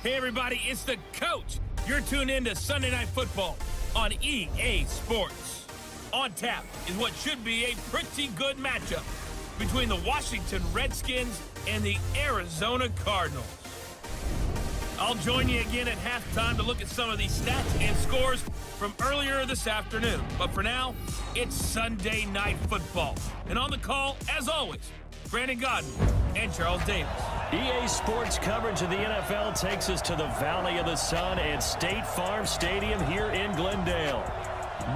Hey everybody, it's the coach. You're tuned in to Sunday Night Football on EA Sports. On tap is what should be a pretty good matchup between the Washington Redskins and the Arizona Cardinals. I'll join you again at halftime to look at some of these stats and scores from earlier this afternoon. But for now, it's Sunday Night Football. And on the call, as always, Brandon Godden and Charles Davis. EA Sports coverage of the NFL takes us to the Valley of the Sun at State Farm Stadium here in Glendale.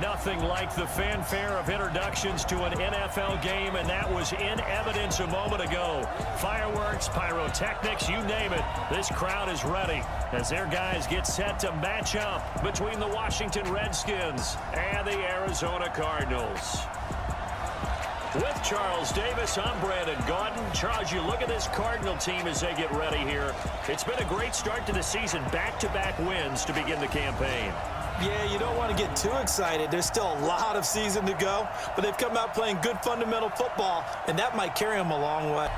Nothing like the fanfare of introductions to an NFL game, and that was in evidence a moment ago. Fireworks, pyrotechnics, you name it. This crowd is ready as their guys get set to match up between the Washington Redskins and the Arizona Cardinals. With Charles Davis, I'm Brandon Godden. Charles, you look at this Cardinal team as they get ready here. It's been a great start to the season, back-to-back wins to begin the campaign. Yeah, you don't want to get too excited. There's still a lot of season to go, but they've come out playing good fundamental football, and that might carry them a long way.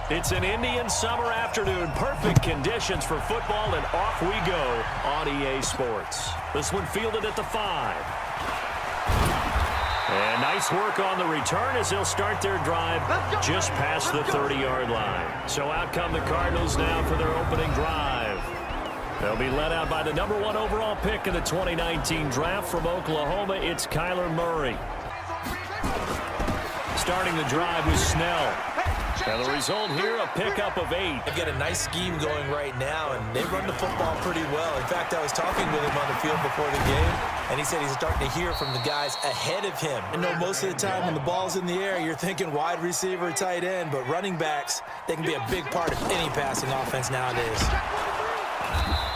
It's an Indian summer afternoon. Perfect conditions for football, and off we go on EA Sports. This one fielded at the 5. And nice work on the return as they'll start their drive just past the 30-yard line. So out come the Cardinals now for their opening drive. They'll be led out by the number 1 overall pick in the 2019 draft from Oklahoma. It's Kyler Murray. Starting the drive with Snell. And the result here, a pickup of 8. They've got a nice scheme going right now, and they run the football pretty well. In fact, I was talking with him on the field before the game, and he said he's starting to hear from the guys ahead of him. I know most of the time when the ball's in the air, you're thinking wide receiver, tight end, but running backs, they can be a big part of any passing offense nowadays.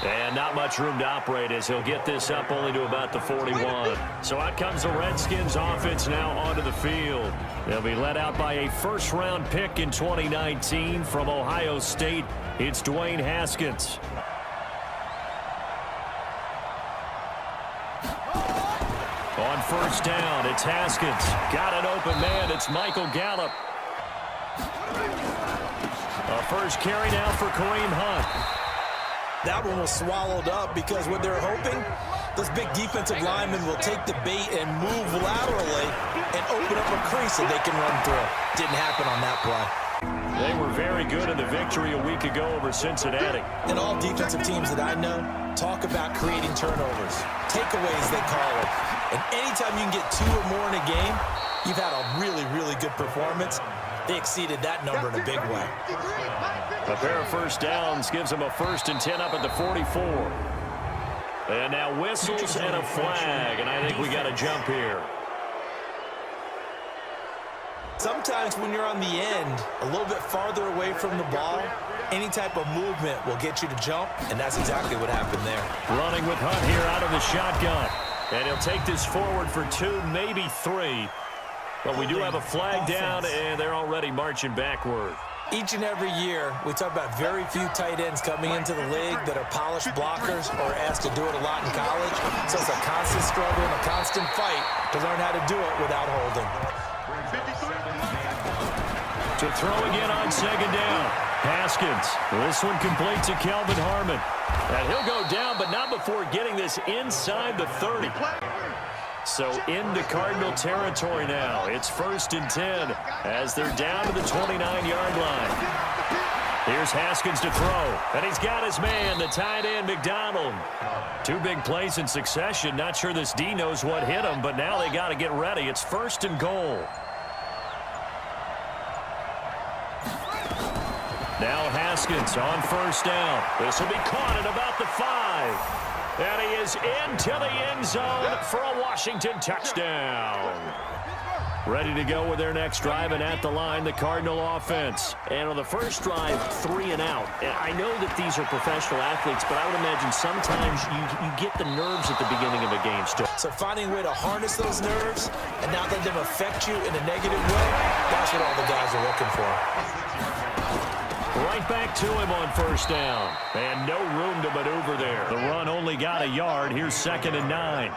And not much room to operate as he'll get this up only to about the 41. So out comes the Redskins offense now onto the field. They'll be led out by a first-round pick in 2019 from Ohio State. It's Dwayne Haskins. On first down, it's Haskins. Got an open man. It's Michael Gallup. A first carry now for Kareem Hunt. That one was swallowed up because what they're hoping, those big defensive linemen will take the bait and move laterally and open up a crease that they can run through. Didn't happen on that play. They were very good in the victory a week ago over Cincinnati. And all defensive teams that I know talk about creating turnovers. Takeaways, they call it. And anytime you can get 2 or more in a game, you've had a really, really good performance. They exceeded that number in a big way. A pair of first downs gives them a 1st and 10 up at the 44. And now whistles and a flag, and I think we got a jump here. Sometimes when you're on the end, a little bit farther away from the ball, any type of movement will get you to jump, and that's exactly what happened there. Running with Hunt here out of the shotgun. And he'll take this forward for 2, maybe 3. But we do have a flag down, and they're already marching backward. Each and every year, we talk about very few tight ends coming into the league that are polished blockers or asked to do it a lot in college. So it's a constant struggle and a constant fight to learn how to do it without holding. To throw again on 2nd down. Haskins. This one complete to Kelvin Harmon. And he'll go down, but not before getting this inside the 30. So into Cardinal territory now. It's 1st and 10 as they're down to the 29-yard line. Here's Haskins to throw. And he's got his man, the tight end, McDonald. 2 big plays in succession. Not sure this D knows what hit him, but now they got to get ready. It's 1st and goal. Now Haskins on first down. This will be caught at about the 5. And he is into the end zone for a Washington touchdown. Ready to go with their next drive, and at the line, the Cardinal offense. And on the first drive, 3 and out. And I know that these are professional athletes, but I would imagine sometimes you get the nerves at the beginning of a game still. So finding a way to harness those nerves and not let them affect you in a negative way, that's what all the guys are looking for. Right back to him on first down. And no room to maneuver there. The run only got a yard. Here's 2nd and 9.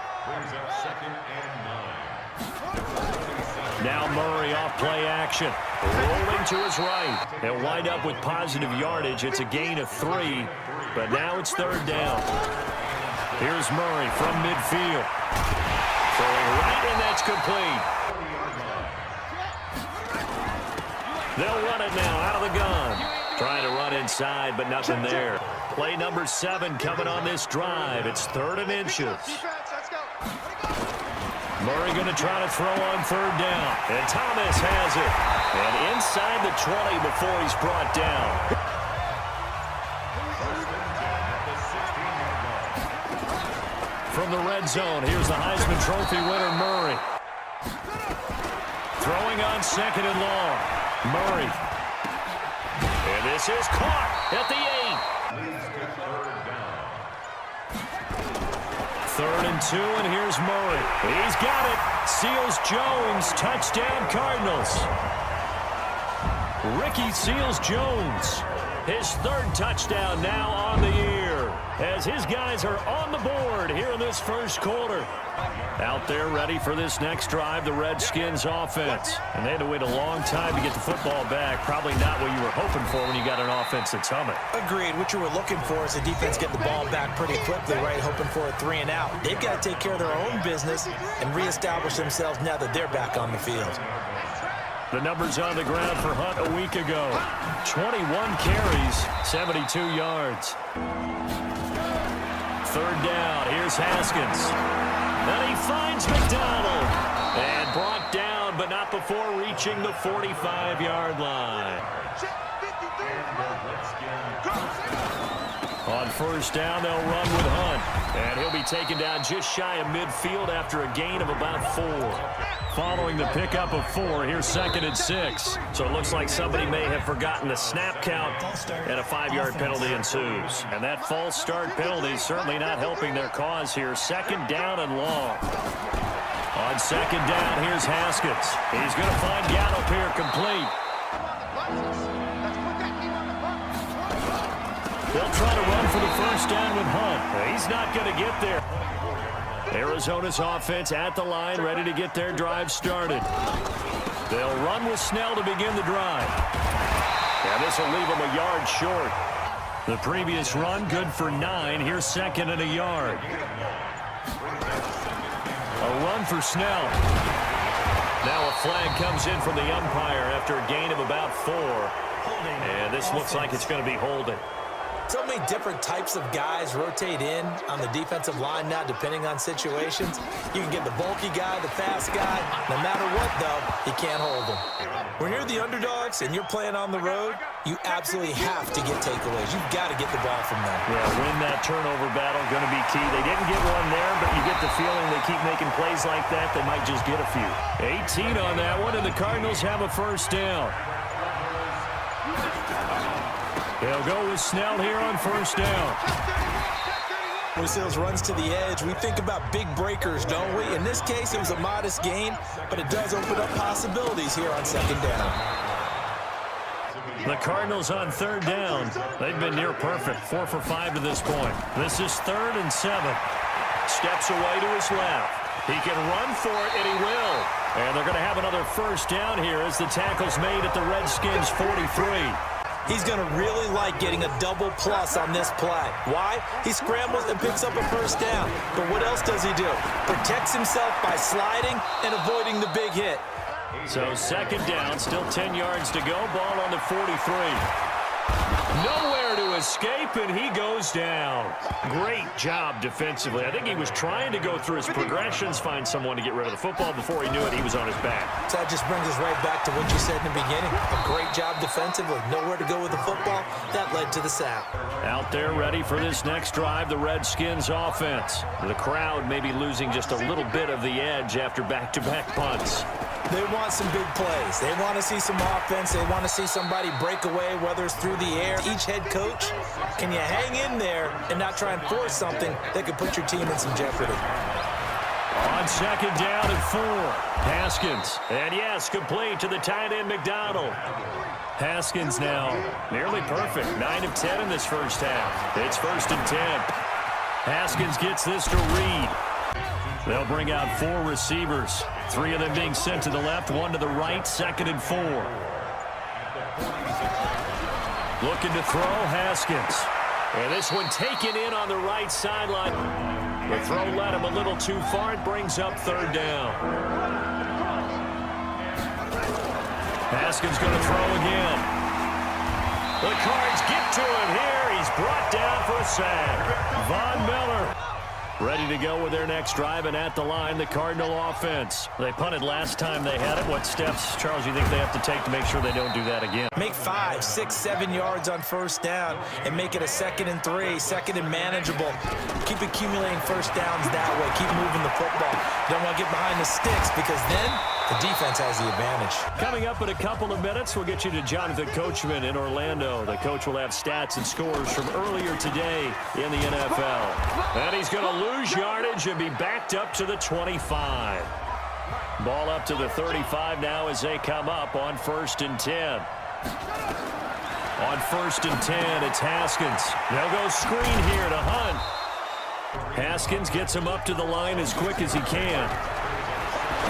Now Murray off play action. Rolling to his right. They'll wind up with positive yardage. It's a gain of 3. but now it's third down. Here's Murray from midfield. Throwing right, and that's complete. They'll run it now out of the gun. Trying to run inside, but nothing there. Play number 7 coming on this drive. It's 3rd and inches. Murray going to try to throw on third down. And Thomas has it. And inside the 20 before he's brought down. From the red zone, here's the Heisman Trophy winner, Murray. Throwing on 2nd and long. Murray. And this is caught at the 8. 3rd and 2, and here's Murray. He's got it. Seals-Jones, touchdown Cardinals. Ricky Seals-Jones, his 3rd touchdown now on the year, as his guys are on the board here in this first quarter. Out there ready for this next drive, the Redskins offense. And they had to wait a long time to get the football back. Probably not what you were hoping for when you got an offense that's humming. Agreed. What you were looking for is the defense getting the ball back pretty quickly, right? Hoping for a 3 and out. They've got to take care of their own business and reestablish themselves now that they're back on the field. The numbers on the ground for Hunt a week ago. 21 carries, 72 yards. 3rd down. Here's Haskins. And he finds McDonald. And brought down, but not before reaching the 45-yard line. On 1st down, they'll run with Hunt. And he'll be taken down just shy of midfield after a gain of about 4. Following the pickup of 4, here's 2nd and 6. So it looks like somebody may have forgotten the snap count, and a 5-yard penalty ensues. And that false start penalty is certainly not helping their cause here. 2nd down and long. On 2nd down, here's Haskins. He's going to find Gallup here complete. They'll try to run for the 1st down with Hunt. He's not going to get there. Arizona's offense at the line, ready to get their drive started. They'll run with Snell to begin the drive. And this will leave them a yard short. The previous run, good for 9. Here's 2nd and a yard. A run for Snell. Now a flag comes in from the umpire after a gain of about 4. And this looks like it's going to be holding. So many different types of guys rotate in on the defensive line now, depending on situations. You can get the bulky guy, the fast guy. No matter what, though, you can't hold them. When you're the underdogs and you're playing on the road, you absolutely have to get takeaways. You've got to get the ball from them. Yeah, win that turnover battle, going to be key. They didn't get one there, but you get the feeling they keep making plays like that, they might just get a few. 18 on that one, and the Cardinals have a 1st down. They'll go with Snell here on 1st down. When Seals runs to the edge, we think about big breakers, don't we? In this case, it was a modest gain, but it does open up possibilities here on 2nd down. The Cardinals on 3rd down. They've been near perfect, 4 for 5 to this point. This is 3rd and 7. Steps away to his left. He can run for it, and he will. And they're going to have another 1st down here as the tackle's made at the Redskins' 43. He's going to really like getting a double plus on this play. Why? He scrambles and picks up a 1st down. But what else does he do? Protects himself by sliding and avoiding the big hit. So 2nd down, still 10 yards to go. Ball on the 43. Nowhere to escape, and he goes down. Great job defensively. I think he was trying to go through his progressions, find someone to get rid of the football. Before he knew it, he was on his back. So that just brings us right back to what you said in the beginning. A great job defensively. Nowhere to go with the football. That led to the sack. Out there ready for this next drive, the Redskins offense. The crowd may be losing just a little bit of the edge after back-to-back punts. They want some big plays. They want to see some offense. They want to see somebody break away, whether it's through the air. Each head coach, can you hang in there and not try and force something that could put your team in some jeopardy? On 2nd down and 4, Haskins. And yes, complete to the tight end, McDonald. Haskins now nearly perfect. 9 of 10 in this first half. It's 1st and 10. Haskins gets this to Reed. They'll bring out 4 receivers. 3 of them being sent to the left, 1 to the right, 2nd and 4. Looking to throw, Haskins. And this one taken in on the right sideline. The throw led him a little too far. It brings up third down. Haskins going to throw again. The Cards get to him here. He's brought down for a sack. Von Miller ready to go with their next drive, and at the line, the Cardinal offense. They punted last time they had it. What steps, Charles, you think they have to take to make sure they don't do that again? Make 5, 6, 7 yards on first down and make it a 2nd and 3, 2nd and manageable. Keep accumulating first downs that way. Keep moving the football. Don't want to get behind the sticks because then the defense has the advantage. Coming up in a couple of minutes, we'll get you to Jonathan Coachman in Orlando. The coach will have stats and scores from earlier today in the NFL. And he's going to lose yardage and be backed up to the 25. Ball up to the 35 now as they come up on 1st and 10. On 1st and 10, it's Haskins. They'll go screen here to Hunt. Haskins gets him up to the line as quick as he can.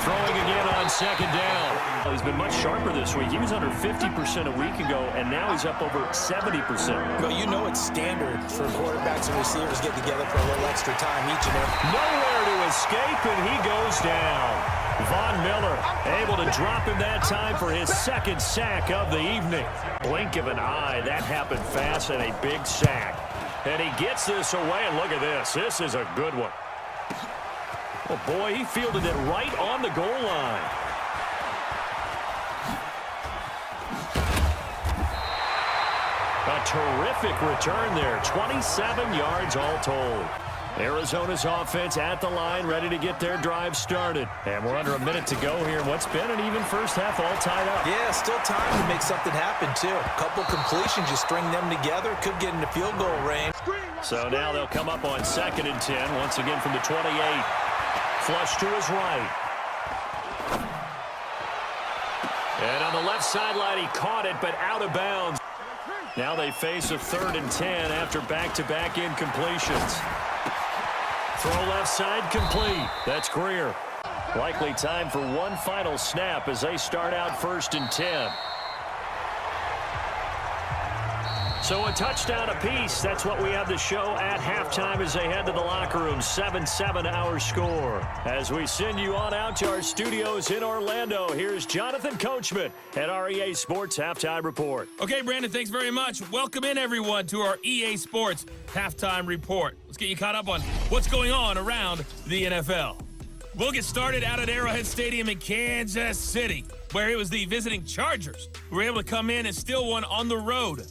Throwing again on 2nd down. He's been much sharper this week. He was under 50% a week ago, and now he's up over 70%. Well, you know it's standard for quarterbacks and receivers get together for a little extra time each and every. Nowhere to escape, and he goes down. Von Miller able to drop him that time for his 2nd sack of the evening. Blink of an eye. That happened fast, and a big sack. And he gets this away, and look at this. This is a good one. Oh, boy, he fielded it right on the goal line. A terrific return there. 27 yards all told. Arizona's offense at the line, ready to get their drive started. And we're under a minute to go here. What's been an even first half, all tied up. Yeah, still time to make something happen, too. A couple completions, you string them together, could get into field goal range. So now they'll come up on 2nd and 10, once again from the 28. Flush to his right. And on the left sideline, he caught it, but out of bounds. Now they face a 3rd and 10 after back-to-back incompletions. Throw left side complete. That's Greer. Likely time for one final snap as they start out 1st and 10. So a touchdown apiece. That's what we have to show at halftime as they head to the locker room. 7-7 our score. As we send you on out to our studios in Orlando, here's Jonathan Coachman at our EA Sports Halftime Report. Okay, Brandon, thanks very much. Welcome in, everyone, to our EA Sports Halftime Report. Let's get you caught up on what's going on around the NFL. We'll get started out at Arrowhead Stadium in Kansas City, where it was the visiting Chargers who were able to come in and steal one on the road.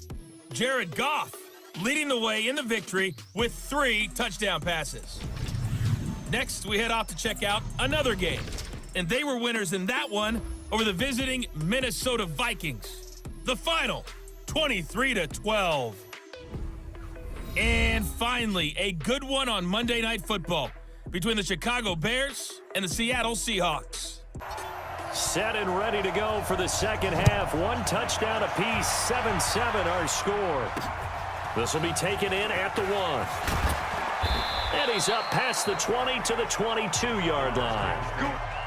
Jared Goff leading the way in the victory with 3 touchdown passes. Next, we head off to check out another game. And they were winners in that one over the visiting Minnesota Vikings. The final, 23-12. And finally, a good one on Monday Night Football between the Chicago Bears and the Seattle Seahawks. Set and ready to go for the second half. One touchdown apiece, 7-7 our score. This will be taken in at the 1. And he's up past the 20 to the 22-yard line.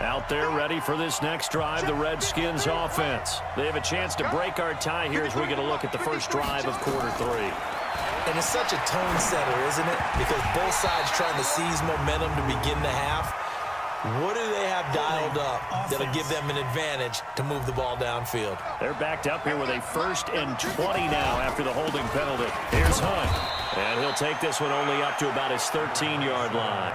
Out there ready for this next drive, the Redskins offense. They have a chance to break our tie here as we get a look at the first drive of quarter 3. And it's such a tone setter, isn't it? Because both sides trying to seize momentum to begin the half. What do they have dialed up that'll give them an advantage to move the ball downfield? They're backed up here with a 1st and 20 now after the holding penalty. Here's Hunt. And he'll take this one only up to about his 13-yard line.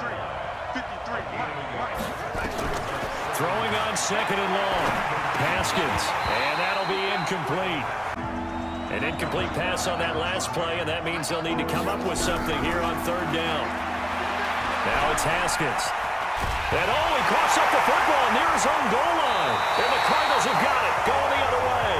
Throwing on 2nd and long. Haskins. And that'll be incomplete. An incomplete pass on that last play, and that means they'll need to come up with something here on 3rd down. Now it's Haskins. And he coughs up the football near his own goal line. And the Cardinals have got it, going the other way.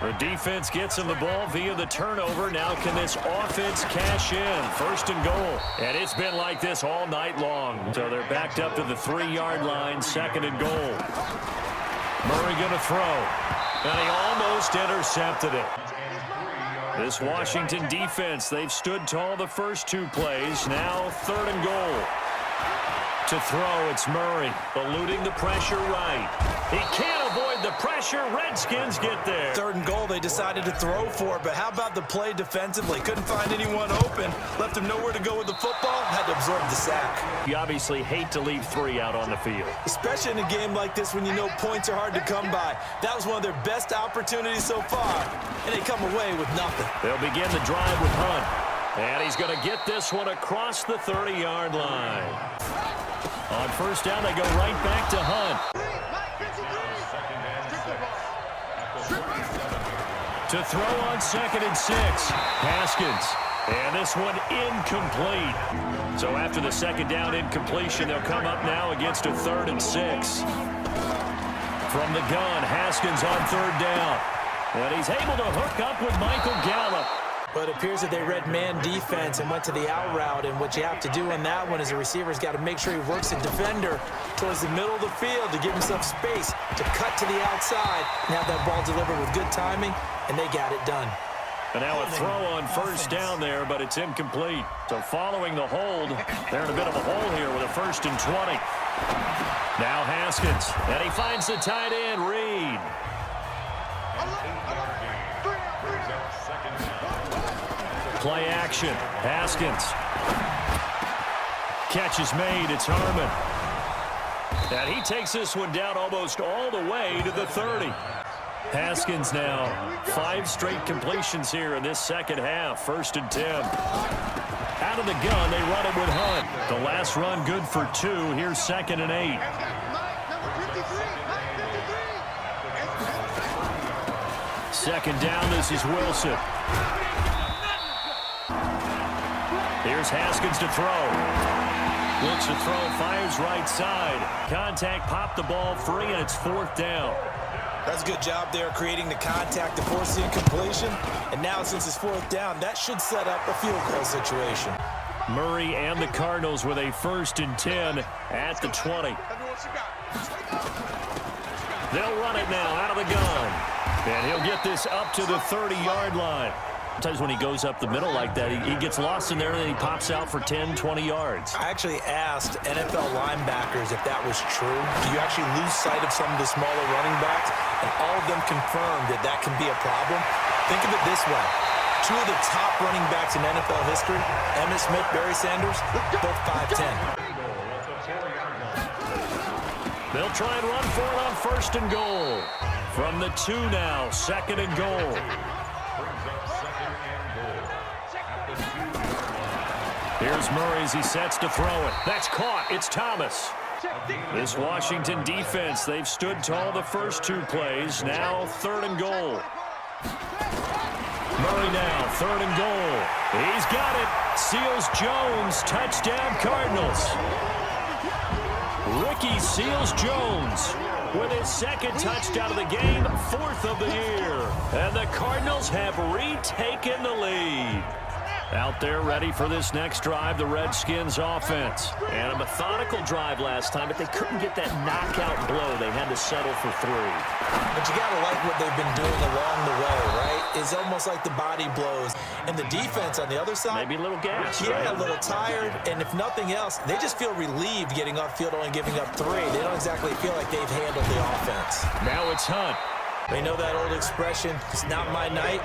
The defense gets him the ball via the turnover. Now can this offense cash in? 1st and goal. And it's been like this all night long. So they're backed up to the 3-yard line, 2nd and goal. Murray going to throw. And he almost intercepted it. This Washington defense, they've stood tall the first 2 plays. Now 3rd and goal. To throw, it's Murray, eluding the pressure right. He can't avoid the pressure. Redskins get there. 3rd and goal, they decided to throw for it, but how about the play defensively? Couldn't find anyone open, left him nowhere to go with the football, had to absorb the sack. You obviously hate to leave 3 out on the field. Especially in a game like this when you know points are hard to come by. That was one of their best opportunities so far, and they come away with nothing. They'll begin the drive with Hunt. And he's going to get this one across the 30-yard line. On 1st down, they go right back to Hunt. To throw on 2nd and 6. Haskins. And this one incomplete. So after the 2nd down incompletion, they'll come up now against a 3rd and 6. From the gun, Haskins on 3rd down. And he's able to hook up with Michael Gallup. But it appears that they read man defense and went to the out route, and what you have to do on that one is the receiver's got to make sure he works a defender towards the middle of the field to give himself space to cut to the outside and have that ball delivered with good timing, and they got it done. And now a throw on 1st down there, but it's incomplete. So following the hold, they're in a bit of a hole here with a 1st and 20. Now Haskins, and he finds the tight end, Reed. Play action. Haskins. Catch is made. It's Harmon. And he takes this one down almost all the way to the 30. Haskins now 5 straight completions here in this 2nd half. 1st and 10. Out of the gun, they run it with Hunt. The last run good for 2. Here's 2nd and 8. Second down, this is Wilson. Here's Haskins to throw. Looks to throw, fires right side. Contact, popped the ball free, and it's 4th down. That's a good job there creating the contact to force the incompletion. And now since it's 4th down, that should set up a field goal situation. Murray and the Cardinals with a 1st and 10 at the 20. They'll run it now out of the gun. And he'll get this up to the 30-yard line. Sometimes when he goes up the middle like that, he gets lost in there and then he pops out for 10, 20 yards. I actually asked NFL linebackers if that was true. Do you actually lose sight of some of the smaller running backs? And all of them confirmed that that can be a problem. Think of it this way. 2 of the top running backs in NFL history, Emmitt Smith, Barry Sanders, both 5'10". They'll try and run for it on 1st and goal. From the 2 now, 2nd and goal. Here's Murray as he sets to throw it. That's caught. It's Thomas. This Washington defense, they've stood tall the first 2 plays. Now 3rd and goal. Murray now, 3rd and goal. He's got it. Seals Jones, touchdown Cardinals. Ricky Seals-Jones with his 2nd touchdown of the game, 4th of the year. And the Cardinals have retaken the lead. Out there ready for this next drive, the Redskins offense. And a methodical drive last time, but they couldn't get that knockout blow. They had to settle for 3. But you got to like what they've been doing along the way, right? It's almost like the body blows. And the defense on the other side. Maybe a little gas. Yeah, right? A little tired. And if nothing else, they just feel relieved getting off field only giving up 3. They don't exactly feel like they've handled the offense. Now it's Hunt. They know that old expression, it's not my night.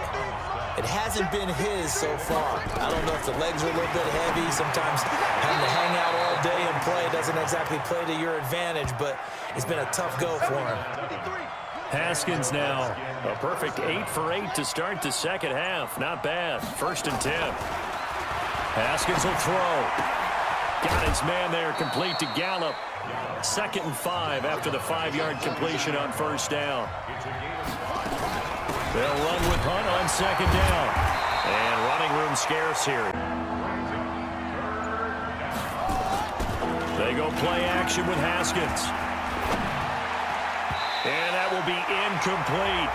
It hasn't been his so far. I don't know if the legs are a little bit heavy. Sometimes having to hang out all day and play doesn't exactly play to your advantage, but it's been a tough go for him. Haskins now, a perfect 8 for 8 to start the 2nd half. Not bad. 1st and 10. Haskins will throw. Got his man there, complete to Gallup. 2nd and 5 after the 5-yard completion on 1st down. They'll run with Hunt on 2nd down. And running room scarce here. They go play action with Haskins. And that will be incomplete.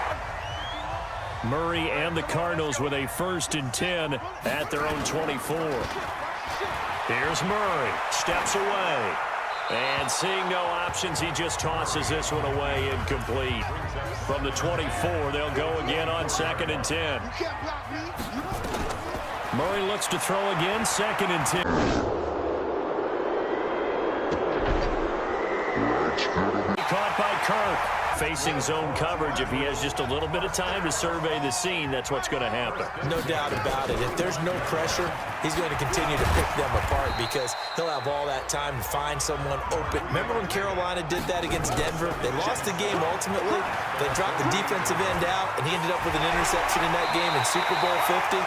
Murray and the Cardinals with a 1st and 10 at their own 24. Here's Murray. Steps away. And seeing no options, he just tosses this one away, incomplete. From the 24, they'll go again on 2nd and 10. Murray looks to throw again, 2nd and 10. out by Kirk. Facing zone coverage, if he has just a little bit of time to survey the scene, that's what's going to happen. No doubt about it. If there's no pressure, he's going to continue to pick them apart because he'll have all that time to find someone open. Remember when Carolina did that against Denver? They lost the game ultimately. They dropped the defensive end out, and he ended up with an interception in that game in Super Bowl 50.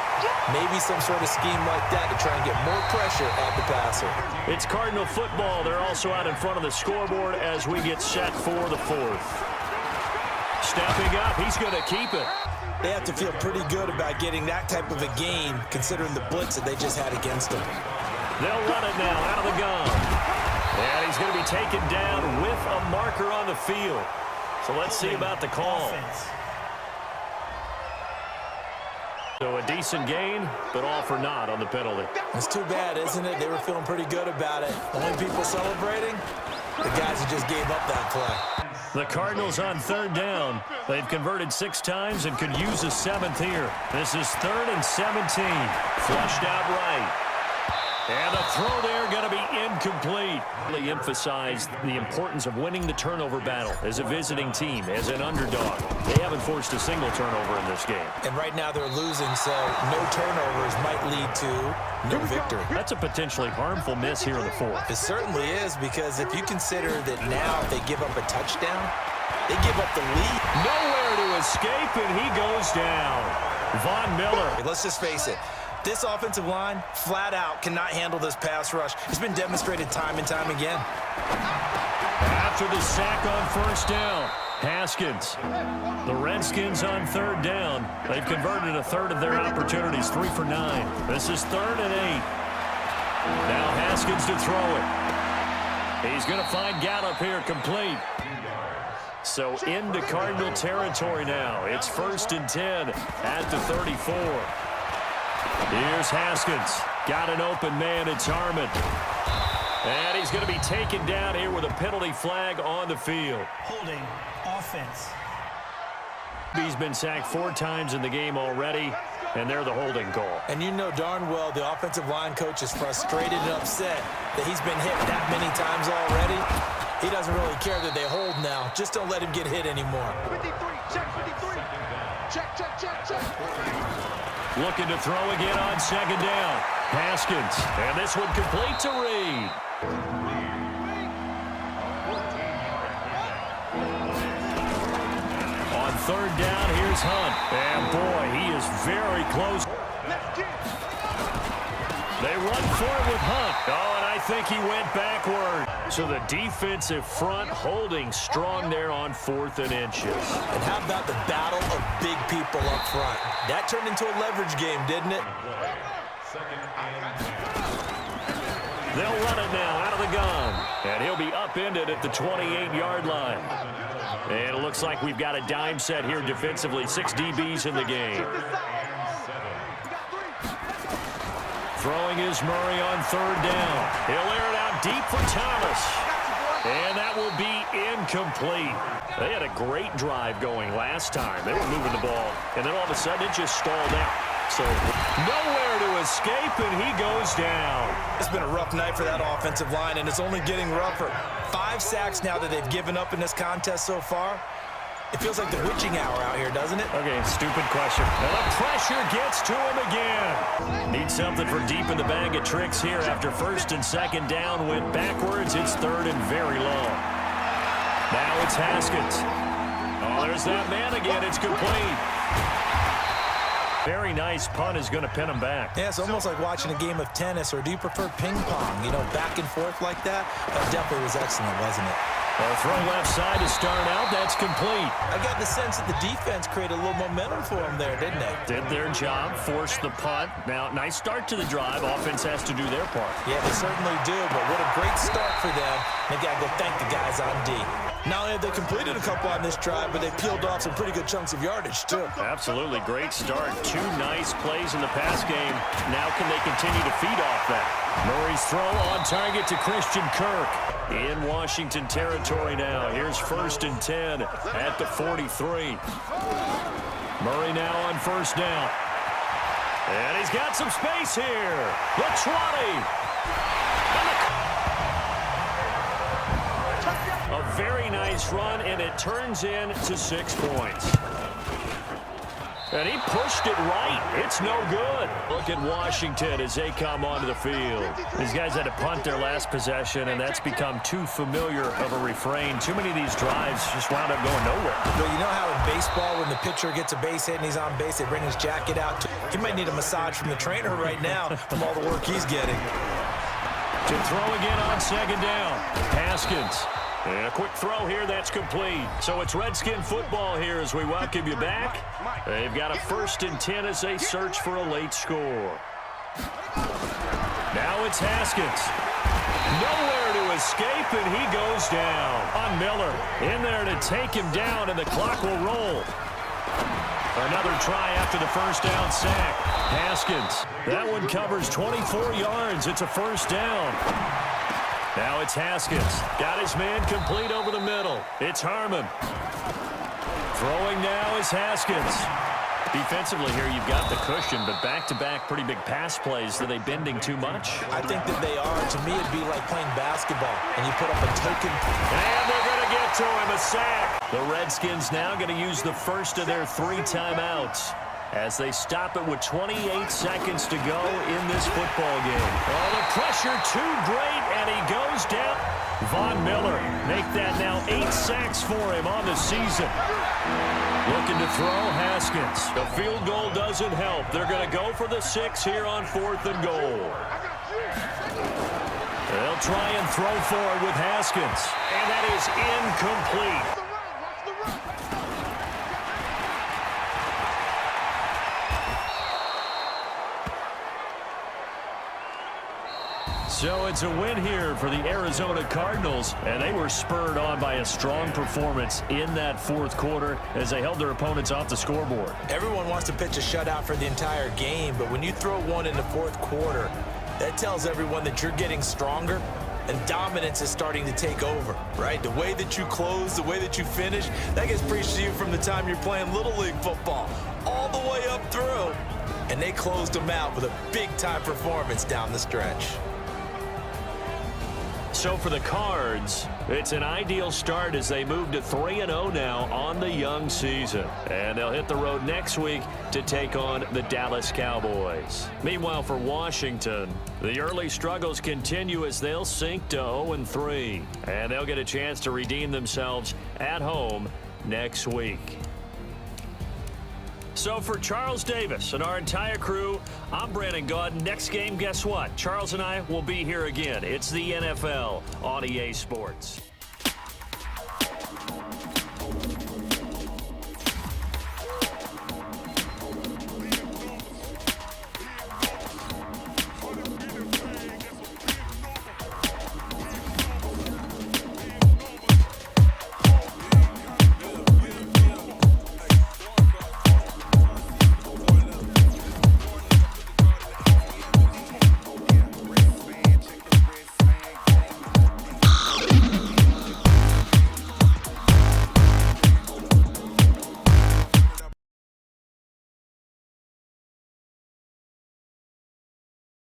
Maybe some sort of scheme like that to try and get more pressure at the passer. It's Cardinal football. They're also out in front of the scoreboard as we get set for the fourth. Stepping up, he's going to keep it. They have to feel pretty good about getting that type of a gain, considering the blitz that they just had against them. They'll run it now out of the gun. And he's going to be taken down with a marker on the field. So let's see about the call. So a decent gain, but all for naught on the penalty. It's too bad, isn't it? They were feeling pretty good about it. Only people celebrating, the guys who just gave up that play. The Cardinals on third down. They've converted 6 times and could use a 7th here. This is 3rd and 17. Flushed out right. And the throw there going to be incomplete. Really emphasized the importance of winning the turnover battle as a visiting team, as an underdog. They haven't forced a single turnover in this game. And right now they're losing, so no turnovers might lead to no victory. That's a potentially harmful miss here in the fourth. It certainly is, because if you consider that now if they give up a touchdown, they give up the lead. Nowhere to escape, and he goes down. Von Miller. Let's just face it. This offensive line, flat out, cannot handle this pass rush. It's been demonstrated time and time again. After the sack on first down, Haskins. The Redskins on third down. They've converted a third of their opportunities, 3 for 9. This is 3rd and 8. Now Haskins to throw it. He's going to find Gallup here, complete. So into Cardinal territory now. It's 1st and 10 at the 34. Here's Haskins. Got an open man. It's Harmon. And he's going to be taken down here with a penalty flag on the field. Holding offense. He's been sacked 4 times in the game already, and they're the holding call. And you know darn well the offensive line coach is frustrated and upset that he's been hit that many times already. He doesn't really care that they hold now. Just don't let him get hit anymore. 53, check 53. Check. Looking to throw again on 2nd down. Haskins, and this one complete to Reed. On 3rd down, here's Hunt. And boy, he is very close. They run for it with Hunt. Oh, and I think he went backward. So the defensive front holding strong there on 4th and inches. And how about the battle of big people up front? That turned into a leverage game, didn't it? They'll run it now out of the gun. And he'll be upended at the 28-yard line. And it looks like we've got a dime set here defensively. 6 DBs in the game. Throwing is Murray on 3rd down. He'll air it out deep for Thomas. And that will be incomplete. They had a great drive going last time. They were moving the ball. And then all of a sudden it just stalled out. So nowhere to escape, and he goes down. It's been a rough night for that offensive line, and it's only getting rougher. 5 sacks now that they've given up in this contest so far. It feels like the witching hour out here, doesn't it? Okay, stupid question. And the pressure gets to him again. Need something for deep in the bag of tricks here after 1st and 2nd down. Went backwards. It's 3rd and very long. Now it's Haskins. Oh, there's that man again. It's complete. Very nice punt is going to pin him back. Yeah, it's almost like watching a game of tennis, or do you prefer ping pong? You know, back and forth like that? That definitely was excellent, wasn't it? A throw left side to start out. That's complete. I got the sense that the defense created a little momentum for them there, didn't they? Did their job, forced the punt. Now, nice start to the drive. Offense has to do their part. Yeah, they certainly do, but what a great start for them. They got to go thank the guys on D. Not only have they completed a couple on this drive, but they peeled off some pretty good chunks of yardage, too. Absolutely. Great start. 2 nice plays in the pass game. Now can they continue to feed off that? Murray's throw on target to Christian Kirk. In Washington territory now. Here's 1st and 10 at the 43. Murray now on 1st down. And he's got some space here. The 20. A very nice run, and it turns into 6 points. And he pushed it right. It's no good. Look at Washington as they come onto the field. These guys had to punt their last possession, and that's become too familiar of a refrain. Too many of these drives just wound up going nowhere. But you know how in baseball, when the pitcher gets a base hit and he's on base, they bring his jacket out? He might need a massage from the trainer right now from all the work he's getting. To throw again on second down. Haskins. And a quick throw here that's complete. So it's Redskin football here as we welcome you back. They've got a 1st and 10 as they search for a late score. Now it's Haskins. Nowhere to escape, and he goes down. On Miller in there to take him down, and the clock will roll. Another try after the first down sack. Haskins. That one covers 24 yards. It's a 1st down. Now it's Haskins. Got his man complete over the middle. It's Harmon. Throwing now is Haskins. Defensively here, you've got the cushion, but back-to-back pretty big pass plays. Are they bending too much? I think that they are. To me, it'd be like playing basketball, and you put up a token. And they're going to get to him, a sack. The Redskins now going to use the first of their 3 timeouts as they stop it with 28 seconds to go in this football game. Oh, the pressure too great, and he goes down. Von Miller make that now 8 sacks for him on the season. Looking to throw, Haskins. The field goal doesn't help. They're going to go for the 6 here on 4th and goal. They'll try and throw for it with Haskins, and that is incomplete. So it's a win here for the Arizona Cardinals, and they were spurred on by a strong performance in that 4th quarter as they held their opponents off the scoreboard. Everyone wants to pitch a shutout for the entire game, but when you throw one in the 4th quarter, that tells everyone that you're getting stronger and dominance is starting to take over, right? The way that you close, the way that you finish, that gets preached to you from the time you're playing Little League football all the way up through, and they closed them out with a big-time performance down the stretch. So for the Cards, it's an ideal start as they move to 3-0 now on the young season. And they'll hit the road next week to take on the Dallas Cowboys. Meanwhile, for Washington, the early struggles continue as they'll sink to 0-3. And they'll get a chance to redeem themselves at home next week. So for Charles Davis and our entire crew, I'm Brandon Gaudin. Next game, guess what? Charles and I will be here again. It's the NFL on EA Sports.